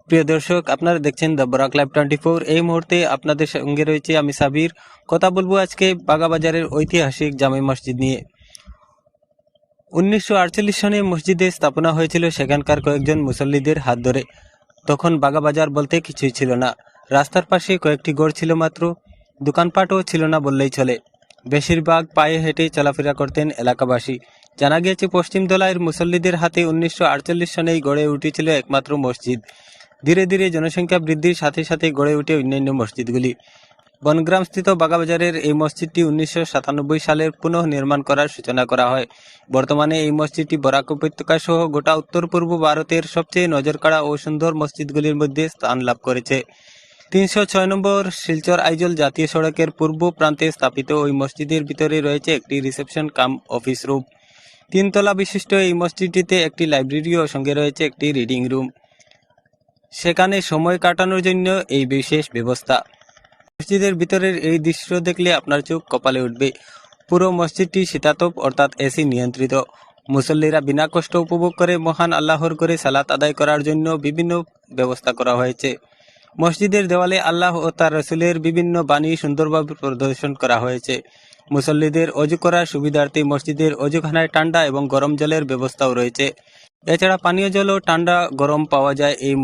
প্রিয় দর্শক, আপনারা দেখছেন দ্য বরাক লাইভ 24। এই মুহূর্তে আপনাদের সঙ্গে রয়েছে আমি সাবির। কথা বলবো আজকে বাগাবাজারের ঐতিহাসিক জামে মসজিদ নিয়ে। 1948 সনে মসজিদে স্থাপনা হয়েছিল সেখানকার কয়েকজন মুসল্লিদের হাত ধরে। তখন বাগাবাজার বলতে কিছুই ছিল না। রাস্তার পাশে কয়েকটি ঘর ছিল মাত্র, দোকানপাটও ছিল না বললেই চলে। বেশিরভাগ পায়ে হেঁটে চলাফেরা করতেন এলাকাবাসী। জানা গিয়েছে পশ্চিম দোলাইয়ের মুসল্লিদের হাতে 1948 সনেই গড়ে উঠেছিল একমাত্র মসজিদ। ধীরে ধীরে জনসংখ্যা বৃদ্ধির সাথে সাথে গড়ে ওঠে অন্যান্য মসজিদগুলি। বনগ্রামস্থিত বাগাবাজারের এই মসজিদটি 1997 সালের পুনঃ নির্মাণ করার সূচনা করা হয়। বর্তমানে এই মসজিদটি বরাক উপত্যকা সহ গোটা উত্তর পূর্ব ভারতের সবচেয়ে নজরকাড়া ও সুন্দর মসজিদগুলির মধ্যে স্থান লাভ করেছে। 306 নম্বর শিলচর আইজল জাতীয় সড়কের পূর্ব প্রান্তে স্থাপিত ওই মসজিদের ভিতরে রয়েছে একটি রিসেপশন কাম অফিস রুম। 3 তলা বিশিষ্ট এই মসজিদটিতে একটি লাইব্রেরি ও সঙ্গে রয়েছে একটি রিডিং রুম। সেখানে সময় কাটানোর জন্য এই বিশেষ ব্যবস্থা। মসজিদের ভিতরের এই দৃশ্য দেখলে আপনার চোখ কপালে উঠবে। পুরো মসজিদটি শীতাতপ অর্থাৎ এসি নিয়ন্ত্রিত। মুসল্লিরা বিনা কষ্ট উপভোগ করে মহান আল্লাহর করে সালাত আদায় করার জন্য বিভিন্ন ব্যবস্থা করা হয়েছে। মসজিদের দেওয়ালে আল্লাহ ও তার রসুলের বিভিন্ন বাণী সুন্দরভাবে প্রদর্শন করা হয়েছে। মুসল্লিদের অজু করার সুবিধার্থে মসজিদের অজুখানায় ঠান্ডা এবং গরম জলের ব্যবস্থাও রয়েছে। এছাড়া পানীয় জল ও ঠান্ডা গরম পাওয়া যায় এই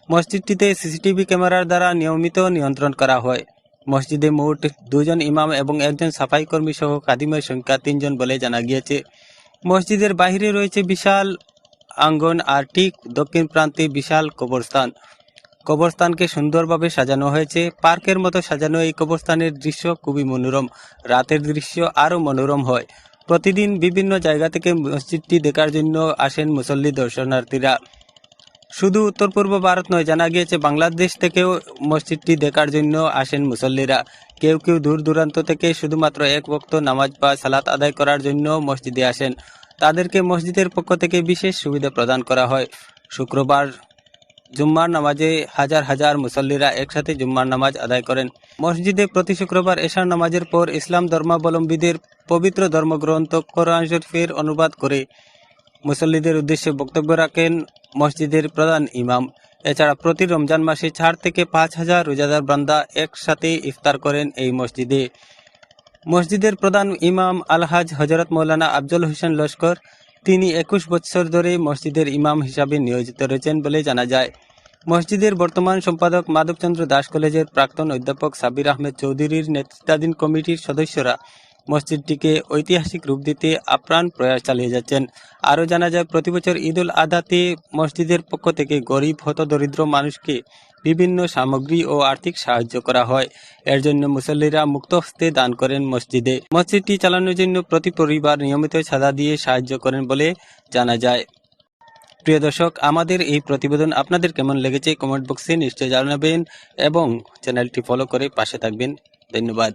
মসজিদটিতে সিসিটিভি ক্যামেরার দ্বারা নিয়মিত নিয়ন্ত্রণ করা হয়। মসজিদে মোট 2 জন ইমাম এবং একজন সাফাই কর্মী সহ খাদিমের সংখ্যা 3 জন বলে জানা গিয়েছে। মসজিদের বাহিরে রয়েছে বিশাল আঙ্গন আর ঠিক দক্ষিণ প্রান্তে বিশাল কবরস্থানকে সুন্দরভাবে সাজানো হয়েছে। পার্কের মতো সাজানো এই কবরস্থানের দৃশ্য খুবই মনোরম। রাতের দৃশ্য আরও মনোরম হয়। প্রতিদিন বিভিন্ন জায়গা থেকে মসজিদটি দেখার জন্য আসেন মুসল্লি দর্শনার্থীরা। শুধু উত্তর পূর্ব ভারত নয়, জানা গিয়েছে বাংলাদেশ থেকেও মসজিদটি দেখার জন্য আসেন মুসল্লিরা। কেউ কেউ দূর দূরান্ত থেকে শুধুমাত্র এক ওয়াক্ত নামাজ বা সালাত আদায় করার জন্য মসজিদে আসেন। তাদেরকে মসজিদের পক্ষ থেকে বিশেষ সুবিধা প্রদান করা হয়। শুক্রবার জুম্মার নামাজে হাজার হাজার মুসল্লিরা একসাথে জুম্মার নামাজ আদায় করেন। মসজিদে প্রতি শুক্রবার এশার নামাজের পর ইসলাম ধর্মাবলম্বীদের পবিত্র ধর্মগ্রন্থ কোরআন শরীফের অনুবাদ করে মুসল্লিদের উদ্দেশ্যে বক্তব্য রাখেন মসজিদের প্রধান ইমাম। এছাড়া প্রতি রমজান মাসে 4 থেকে 5,000 রোজাদার বান্দা একসাথে ইফতার করেন এই মসজিদে। মসজিদের প্রধান ইমাম আলহাজ হজরত মৌলানা আফজল হোসেন লস্কর। তিনি 21 বছর ধরে মসজিদের ইমাম হিসাবে নিয়োজিত রয়েছেন বলে জানা যায়। মসজিদের বর্তমান সম্পাদক মাধবচন্দ্র দাস কলেজের প্রাক্তন অধ্যাপক সাবির আহমেদ চৌধুরীর নেতৃত্বাধীন কমিটির সদস্যরা মসজিদটিকে ঐতিহাসিক রূপ দিতে আপ্রাণ প্রয়াস চালিয়ে যাচ্ছেন। আরও জানা যায়, প্রতিবছর ঈদ উল আদাতে মসজিদের পক্ষ থেকে গরিব হতদরিদ্র মানুষকে বিভিন্ন সামগ্রী ও আর্থিক সাহায্য করা হয়। এর জন্য মুসল্লিরা মুক্ত হস্তে দান করেন মসজিদটি চালানোর জন্য প্রতি পরিবার নিয়মিত চাঁদা দিয়ে সাহায্য করেন বলে জানা যায়। প্রিয় দর্শক, আমাদের এই প্রতিবেদন আপনাদের কেমন লেগেছে কমেন্ট বক্সে নিশ্চয়ই জানাবেন এবং চ্যানেলটি ফলো করে পাশে থাকবেন। ধন্যবাদ।